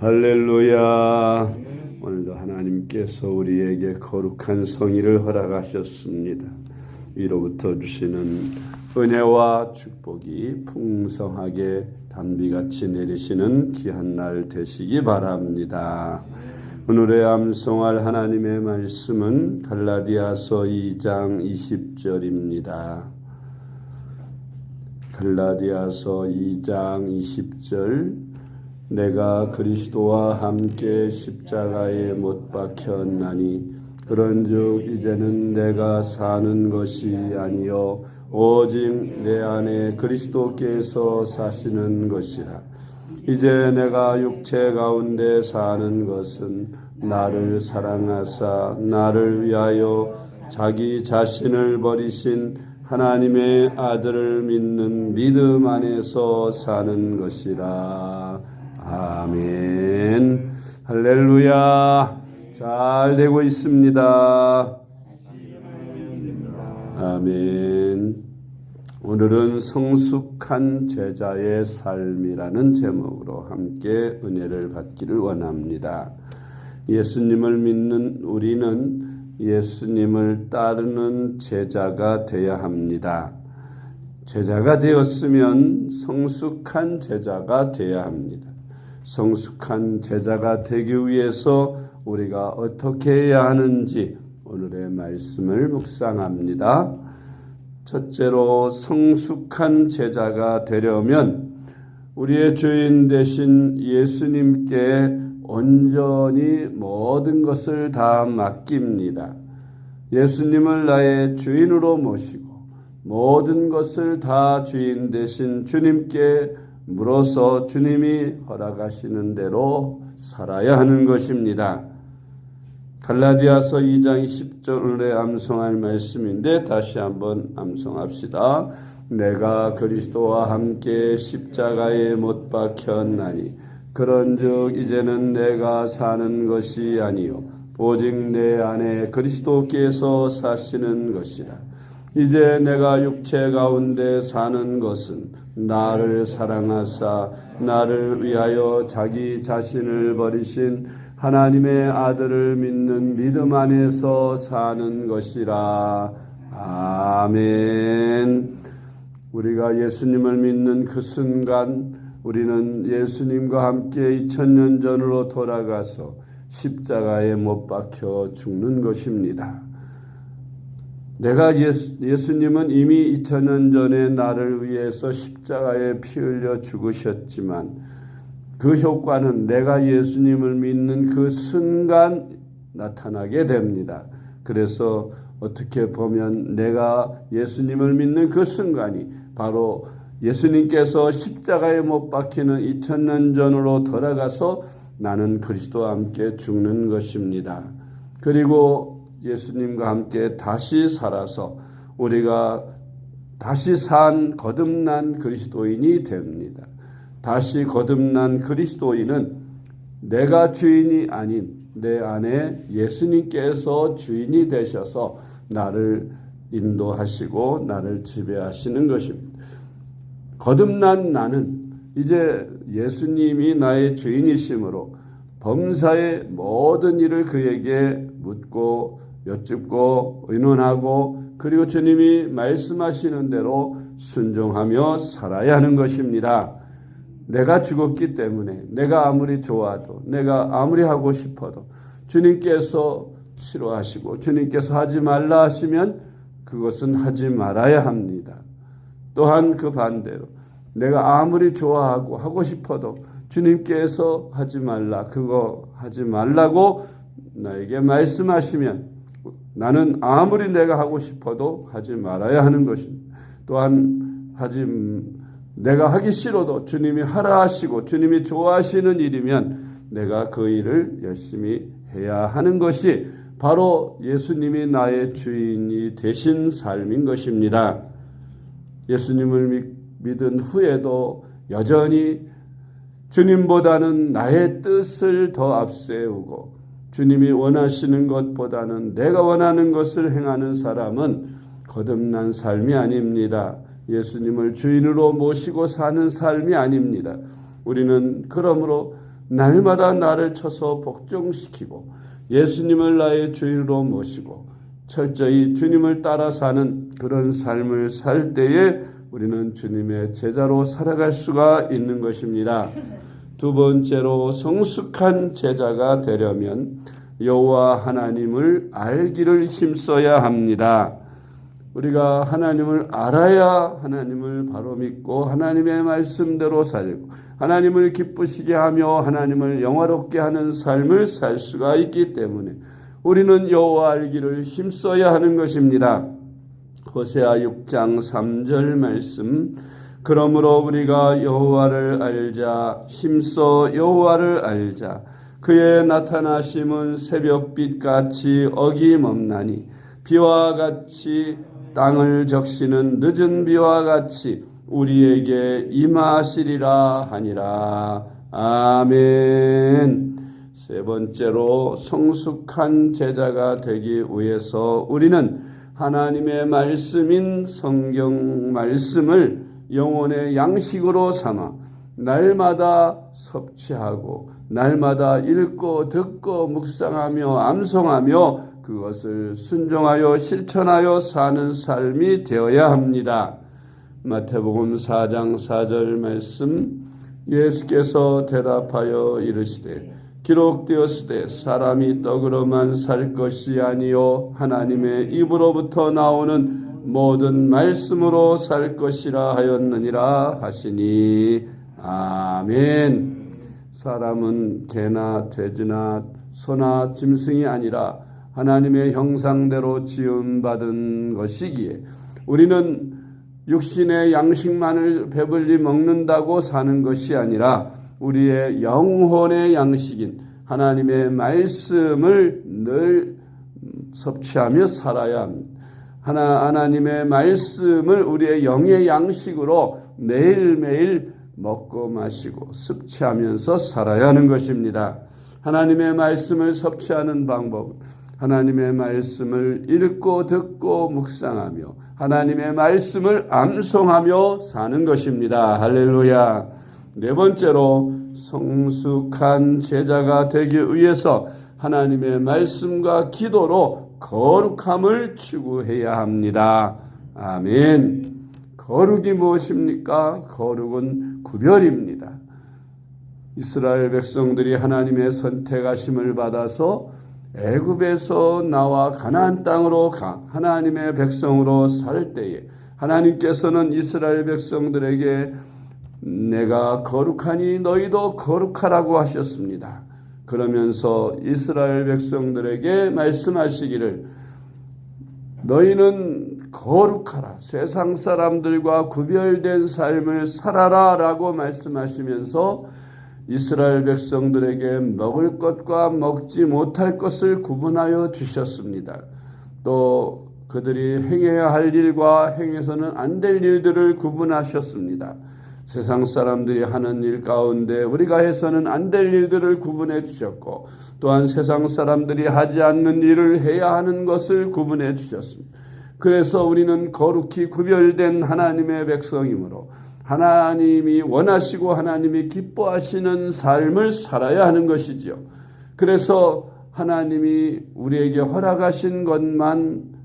할렐루야. 오늘도 하나님께서 우리에게 거룩한 성의를 허락하셨습니다. 위로부터 주시는 은혜와 축복이 풍성하게 단비같이 내리시는 귀한 날 되시기 바랍니다. 오늘의 암송할 하나님의 말씀은 갈라디아서 2장 20절입니다. 갈라디아서 2장 20절 내가 그리스도와 함께 십자가에 못 박혔나니 그런즉 이제는 내가 사는 것이 아니요 오직 내 안에 그리스도께서 사시는 것이라. 이제 내가 육체 가운데 사는 것은 나를 사랑하사 나를 위하여 자기 자신을 버리신 하나님의 아들을 믿는 믿음 안에서 사는 것이라. 아멘. 할렐루야. 잘 되고 있습니다. 아멘. 오늘은 성숙한 제자의 삶이라는 제목으로 함께 은혜를 받기를 원합니다. 예수님을 믿는 우리는 예수님을 따르는 제자가 되어야 합니다. 제자가 되었으면 성숙한 제자가 되어야 합니다. 성숙한 제자가 되기 위해서 우리가 어떻게 해야 하는지 오늘의 말씀을 묵상합니다. 첫째로 성숙한 제자가 되려면 우리의 주인 되신 예수님께 온전히 모든 것을 다 맡깁니다. 예수님을 나의 주인으로 모시고 모든 것을 다 주인 되신 주님께 물어서 주님이 허락하시는 대로 살아야 하는 것입니다. 갈라디아서 2장 20절에 암송할 말씀인데 다시 한번 암송합시다. 내가 그리스도와 함께 십자가에 못 박혔나니 그런즉 이제는 내가 사는 것이 아니요 오직 내 안에 그리스도께서 사시는 것이라. 이제 내가 육체 가운데 사는 것은 나를 사랑하사 나를 위하여 자기 자신을 버리신 하나님의 아들을 믿는 믿음 안에서 사는 것이라. 아멘. 우리가 예수님을 믿는 그 순간 우리는 예수님과 함께 2000년 전으로 돌아가서 십자가에 못 박혀 죽는 것입니다. 예수님은 이미 2000년 전에 나를 위해서 십자가에 피 흘려 죽으셨지만 그 효과는 내가 예수님을 믿는 그 순간 나타나게 됩니다. 그래서 어떻게 보면 내가 예수님을 믿는 그 순간이 바로 예수님께서 십자가에 못 박히는 2000년 전으로 돌아가서 나는 그리스도와 함께 죽는 것입니다. 그리고 예수님과 함께 다시 살아서 우리가 다시 산 거듭난 그리스도인이 됩니다. 다시 거듭난 그리스도인은 내가 주인이 아닌 내 안에 예수님께서 주인이 되셔서 나를 인도하시고 나를 지배하시는 것입니다. 거듭난 나는 이제 예수님이 나의 주인이시므로 범사의 모든 일을 그에게 묻고 여쭙고 의논하고 그리고 주님이 말씀하시는 대로 순종하며 살아야 하는 것입니다. 내가 죽었기 때문에 내가 아무리 좋아도 내가 아무리 하고 싶어도 주님께서 싫어하시고 주님께서 하지 말라 하시면 그것은 하지 말아야 합니다. 또한 그 반대로 내가 아무리 좋아하고 하고 싶어도 주님께서 하지 말라 그거 하지 말라고 나에게 말씀하시면 나는 아무리 내가 하고 싶어도 하지 말아야 하는 것입니다. 또한 내가 하기 싫어도 주님이 하라 하시고 주님이 좋아하시는 일이면 내가 그 일을 열심히 해야 하는 것이 바로 예수님이 나의 주인이 되신 삶인 것입니다. 예수님을 믿은 후에도 여전히 주님보다는 나의 뜻을 더 앞세우고 주님이 원하시는 것보다는 내가 원하는 것을 행하는 사람은 거듭난 삶이 아닙니다. 예수님을 주인으로 모시고 사는 삶이 아닙니다. 우리는 그러므로 날마다 나를 쳐서 복종시키고 예수님을 나의 주인으로 모시고 철저히 주님을 따라 사는 그런 삶을 살 때에 우리는 주님의 제자로 살아갈 수가 있는 것입니다. 두 번째로 성숙한 제자가 되려면 여호와 하나님을 알기를 힘써야 합니다. 우리가 하나님을 알아야 하나님을 바로 믿고 하나님의 말씀대로 살고 하나님을 기쁘시게 하며 하나님을 영화롭게 하는 삶을 살 수가 있기 때문에 우리는 여호와 알기를 힘써야 하는 것입니다. 호세아 6장 3절 말씀, 그러므로 우리가 여호와를 알자, 힘써 여호와를 알자. 그의 나타나심은 새벽빛같이 어김없나니 비와 같이 땅을 적시는 늦은 비와 같이 우리에게 임하시리라 하니라. 아멘. 세 번째로 성숙한 제자가 되기 위해서 우리는 하나님의 말씀인 성경 말씀을 영혼의 양식으로 삼아 날마다 섭취하고 날마다 읽고 듣고 묵상하며 암송하며 그것을 순종하여 실천하여 사는 삶이 되어야 합니다. 마태복음 4장 4절 말씀, 예수께서 대답하여 이르시되 기록되었으되 사람이 떡으로만 살 것이 아니요 하나님의 입으로부터 나오는 모든 말씀으로 살 것이라 하였느니라 하시니. 아멘. 사람은 개나 돼지나 소나 짐승이 아니라 하나님의 형상대로 지음받은 것이기에 우리는 육신의 양식만을 배불리 먹는다고 사는 것이 아니라 우리의 영혼의 양식인 하나님의 말씀을 늘 섭취하며 살아야 합니다. 하나님의 말씀을 우리의 영의 양식으로 매일매일 먹고 마시고 섭취하면서 살아야 하는 것입니다. 하나님의 말씀을 섭취하는 방법은 하나님의 말씀을 읽고 듣고 묵상하며 하나님의 말씀을 암송하며 사는 것입니다. 할렐루야. 네 번째로 성숙한 제자가 되기 위해서 하나님의 말씀과 기도로 거룩함을 추구해야 합니다. 아멘. 거룩이 무엇입니까? 거룩은 구별입니다. 이스라엘 백성들이 하나님의 선택하심을 받아서 애굽에서 나와 가나안 땅으로 가 하나님의 백성으로 살 때에 하나님께서는 이스라엘 백성들에게 내가 거룩하니 너희도 거룩하라고 하셨습니다. 그러면서 이스라엘 백성들에게 말씀하시기를 너희는 거룩하라, 세상 사람들과 구별된 삶을 살아라 라고 말씀하시면서 이스라엘 백성들에게 먹을 것과 먹지 못할 것을 구분하여 주셨습니다. 또 그들이 행해야 할 일과 행해서는 안 될 일들을 구분하셨습니다. 세상 사람들이 하는 일 가운데 우리가 해서는 안 될 일들을 구분해 주셨고 또한 세상 사람들이 하지 않는 일을 해야 하는 것을 구분해 주셨습니다. 그래서 우리는 거룩히 구별된 하나님의 백성이므로 하나님이 원하시고 하나님이 기뻐하시는 삶을 살아야 하는 것이지요. 그래서 하나님이 우리에게 허락하신 것만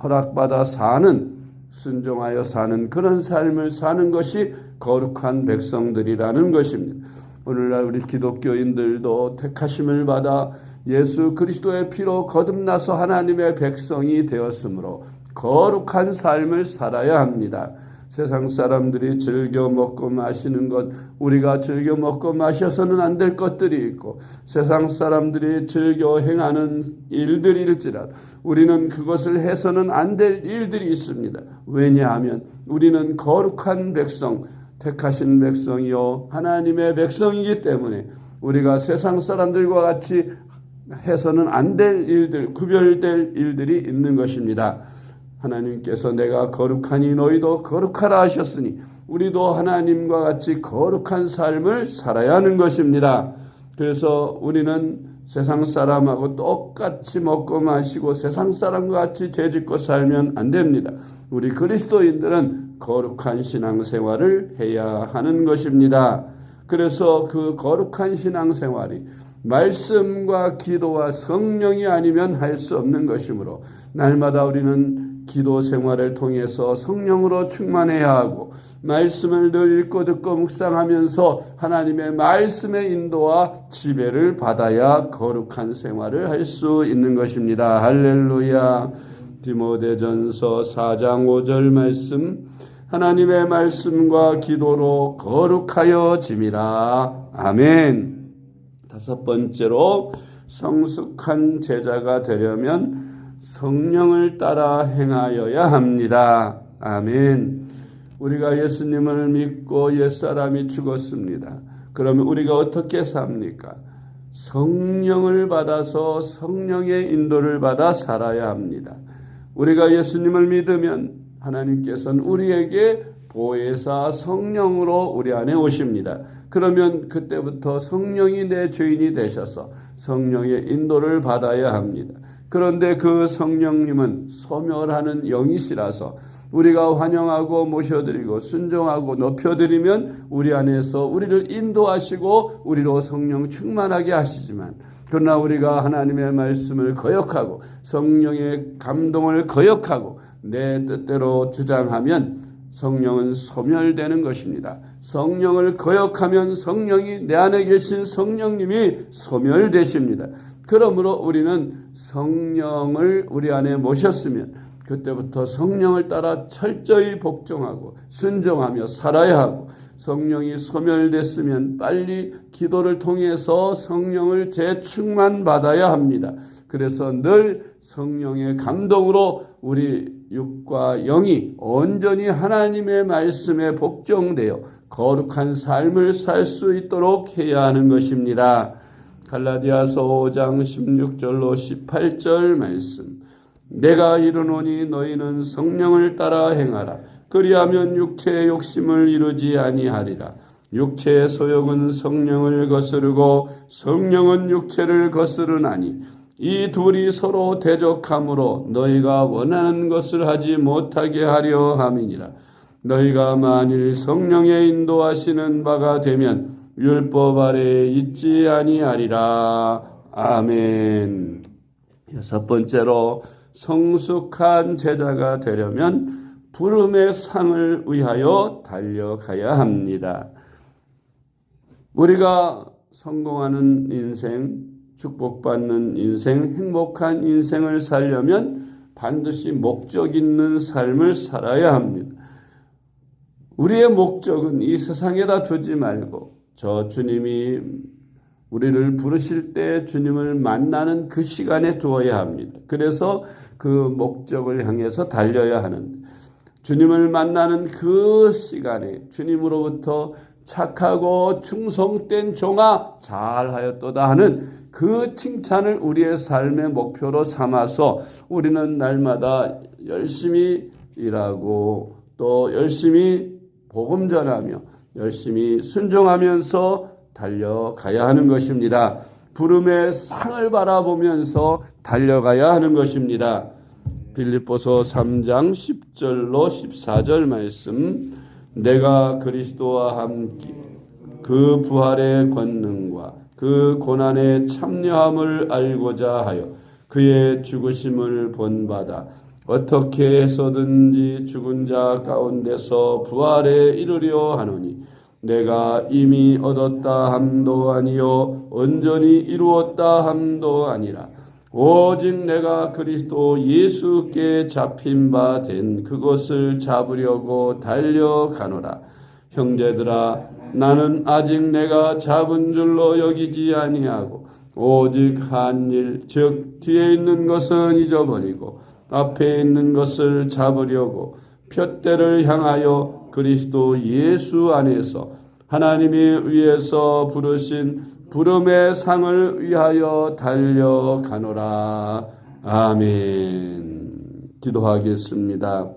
허락받아 사는, 순종하여 사는 그런 삶을 사는 것이 거룩한 백성들이라는 것입니다. 오늘날 우리 기독교인들도 택하심을 받아 예수 그리스도의 피로 거듭나서 하나님의 백성이 되었으므로 거룩한 삶을 살아야 합니다. 세상 사람들이 즐겨 먹고 마시는 것, 우리가 즐겨 먹고 마셔서는 안 될 것들이 있고 세상 사람들이 즐겨 행하는 일들일지라도 우리는 그것을 해서는 안 될 일들이 있습니다. 왜냐하면 우리는 거룩한 백성, 택하신 백성이요 하나님의 백성이기 때문에 우리가 세상 사람들과 같이 해서는 안 될 일들, 구별될 일들이 있는 것입니다. 하나님께서 내가 거룩하니 너희도 거룩하라 하셨으니 우리도 하나님과 같이 거룩한 삶을 살아야 하는 것입니다. 그래서 우리는 세상 사람하고 똑같이 먹고 마시고 세상 사람과 같이 죄짓고 살면 안 됩니다. 우리 그리스도인들은 거룩한 신앙생활을 해야 하는 것입니다. 그래서 그 거룩한 신앙생활이 말씀과 기도와 성령이 아니면 할 수 없는 것이므로 날마다 우리는 기도 생활을 통해서 성령으로 충만해야 하고 말씀을 늘 읽고 듣고 묵상하면서 하나님의 말씀의 인도와 지배를 받아야 거룩한 생활을 할 수 있는 것입니다. 할렐루야. 디모데전서 4장 5절 말씀, 하나님의 말씀과 기도로 거룩하여 짐이라. 아멘. 다섯 번째로 성숙한 제자가 되려면 성령을 따라 행하여야 합니다. 아멘. 우리가 예수님을 믿고 옛사람이 죽었습니다. 그러면 우리가 어떻게 삽니까? 성령을 받아서 성령의 인도를 받아 살아야 합니다. 우리가 예수님을 믿으면 하나님께서는 우리에게 보혜사 성령으로 우리 안에 오십니다. 그러면 그때부터 성령이 내 주인이 되셔서 성령의 인도를 받아야 합니다. 그런데 그 성령님은 소멸하는 영이시라서 우리가 환영하고 모셔드리고 순종하고 높여드리면 우리 안에서 우리를 인도하시고 우리로 성령 충만하게 하시지만, 그러나 우리가 하나님의 말씀을 거역하고 성령의 감동을 거역하고 내 뜻대로 주장하면 성령은 소멸되는 것입니다. 성령을 거역하면 성령이 내 안에 계신 성령님이 소멸되십니다. 그러므로 우리는 성령을 우리 안에 모셨으면 그때부터 성령을 따라 철저히 복종하고 순종하며 살아야 하고, 성령이 소멸됐으면 빨리 기도를 통해서 성령을 재충만 받아야 합니다. 그래서 늘 성령의 감동으로 우리 육과 영이 온전히 하나님의 말씀에 복종되어 거룩한 삶을 살 수 있도록 해야 하는 것입니다. 갈라디아서 5장 16절로 18절 말씀, 내가 이르노니 너희는 성령을 따라 행하라. 그리하면 육체의 욕심을 이루지 아니하리라. 육체의 소욕은 성령을 거스르고 성령은 육체를 거스르나니 이 둘이 서로 대적하므로 너희가 원하는 것을 하지 못하게 하려 함이니라. 너희가 만일 성령의 인도하시는 바가 되면 율법 아래에 있지 아니하리라. 아멘. 여섯 번째로 성숙한 제자가 되려면 부름의 상을 위하여 달려가야 합니다. 우리가 성공하는 인생, 축복받는 인생, 행복한 인생을 살려면 반드시 목적 있는 삶을 살아야 합니다. 우리의 목적은 이 세상에다 두지 말고 저 주님이 우리를 부르실 때 주님을 만나는 그 시간에 두어야 합니다. 그래서 그 목적을 향해서 달려야 하는, 주님을 만나는 그 시간에 주님으로부터 착하고 충성된 종아 잘하였도다 하는 그 칭찬을 우리의 삶의 목표로 삼아서 우리는 날마다 열심히 일하고 또 열심히 복음 전하며 열심히 순종하면서 달려가야 하는 것입니다. 부름의 상을 바라보면서 달려가야 하는 것입니다. 빌립보서 3장 10절로 14절 말씀, 내가 그리스도와 함께 그 부활의 권능과 그 고난의 참여함을 알고자 하여 그의 죽으심을 본받아 어떻게 해서든지 죽은 자 가운데서 부활에 이르려 하노니 내가 이미 얻었다 함도 아니요 온전히 이루었다 함도 아니라 오직 내가 그리스도 예수께 잡힌 바 된 그것을 잡으려고 달려가노라. 형제들아, 나는 아직 내가 잡은 줄로 여기지 아니하고 오직 한 일, 즉 뒤에 있는 것은 잊어버리고 앞에 있는 것을 잡으려고 푯대를 향하여 그리스도 예수 안에서 하나님이 위에서 부르신 부름의 상을 위하여 달려가노라. 아멘. 기도하겠습니다.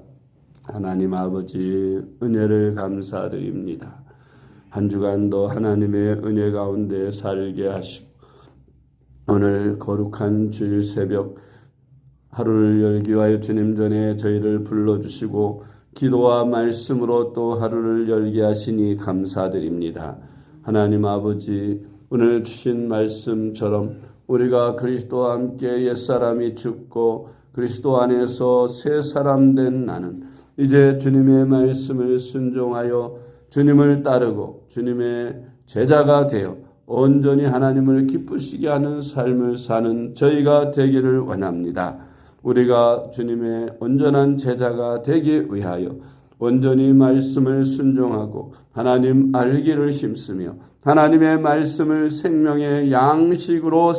하나님 아버지, 은혜를 감사드립니다. 한 주간도 하나님의 은혜 가운데 살게 하시고 오늘 거룩한 주일 새벽 하루를 열기 위하여 주님 전에 저희를 불러주시고 기도와 말씀으로 또 하루를 열게 하시니 감사드립니다. 하나님 아버지, 오늘 주신 말씀처럼 우리가 그리스도와 함께 옛사람이 죽고 그리스도 안에서 새 사람 된 나는 이제 주님의 말씀을 순종하여 주님을 따르고 주님의 제자가 되어 온전히 하나님을 기쁘시게 하는 삶을 사는 저희가 되기를 원합니다. 우리가 주님의 온전한 제자가 되기 위하여 온전히 말씀을 순종하고 하나님 알기를 힘쓰며 하나님의 말씀을 생명의 양식으로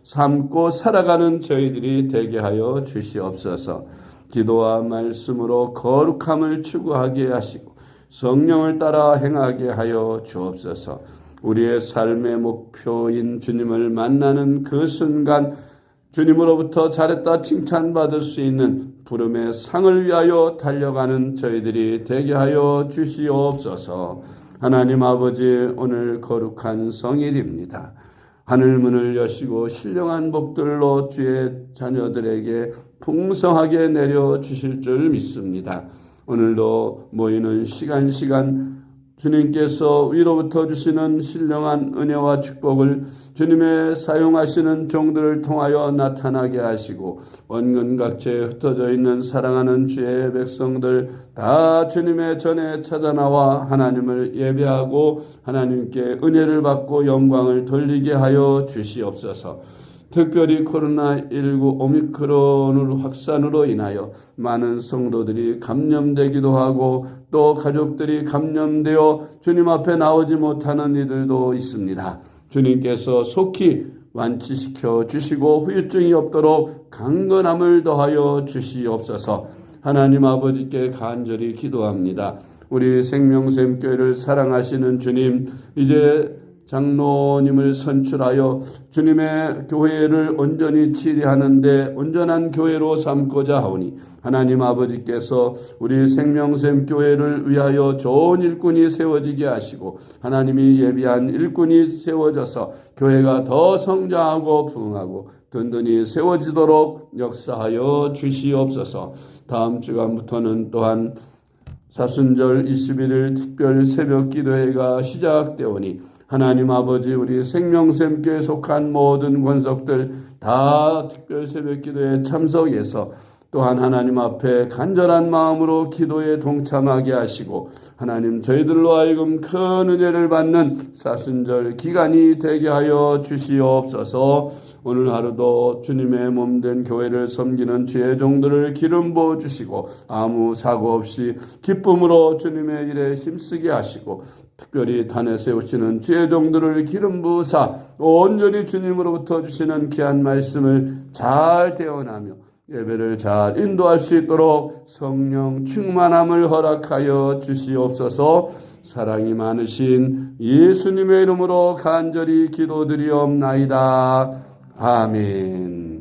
삼고 살아가는 저희들이 되게 하여 주시옵소서. 기도와 말씀으로 거룩함을 추구하게 하시고 성령을 따라 행하게 하여 주옵소서. 우리의 삶의 목표인 주님을 만나는 그 순간 주님으로부터 잘했다 칭찬받을 수 있는 부름의 상을 위하여 달려가는 저희들이 되게 하여 주시옵소서. 하나님 아버지, 오늘 거룩한 성일입니다. 하늘문을 여시고 신령한 복들로 주의 자녀들에게 풍성하게 내려주실 줄 믿습니다. 오늘도 모이는 시간 주님께서 위로부터 주시는 신령한 은혜와 축복을 주님의 사용하시는 종들을 통하여 나타나게 하시고 원근각지에 흩어져 있는 사랑하는 주의 백성들 다 주님의 전에 찾아나와 하나님을 예배하고 하나님께 은혜를 받고 영광을 돌리게 하여 주시옵소서. 특별히 코로나19 오미크론 확산으로 인하여 많은 성도들이 감염되기도 하고 또 가족들이 감염되어 주님 앞에 나오지 못하는 이들도 있습니다. 주님께서 속히 완치시켜 주시고 후유증이 없도록 강건함을 더하여 주시옵소서. 하나님 아버지께 간절히 기도합니다. 우리 생명샘교회를 사랑하시는 주님, 이제 장로님을 선출하여 주님의 교회를 온전히 치리하는데 온전한 교회로 삼고자 하오니 하나님 아버지께서 우리 생명샘 교회를 위하여 좋은 일꾼이 세워지게 하시고 하나님이 예비한 일꾼이 세워져서 교회가 더 성장하고 부흥하고 든든히 세워지도록 역사하여 주시옵소서. 다음 주간부터는 또한 사순절 21일 특별 새벽 기도회가 시작되오니 하나님 아버지, 우리 생명샘교에 속한 모든 권속들 다 특별 새벽 기도에 참석해서 또한 하나님 앞에 간절한 마음으로 기도에 동참하게 하시고 하나님 저희들로 하여금 큰 은혜를 받는 사순절 기간이 되게 하여 주시옵소서. 오늘 하루도 주님의 몸된 교회를 섬기는 주의 종들을 기름 부어 주시고 아무 사고 없이 기쁨으로 주님의 일에 힘쓰게 하시고 특별히 단에 세우시는 주의 종들을 기름 부으사 온전히 주님으로부터 주시는 귀한 말씀을 잘 대언하며 예배를 잘 인도할 수 있도록 성령 충만함을 허락하여 주시옵소서. 사랑이 많으신 예수님의 이름으로 간절히 기도드리옵나이다. 아멘.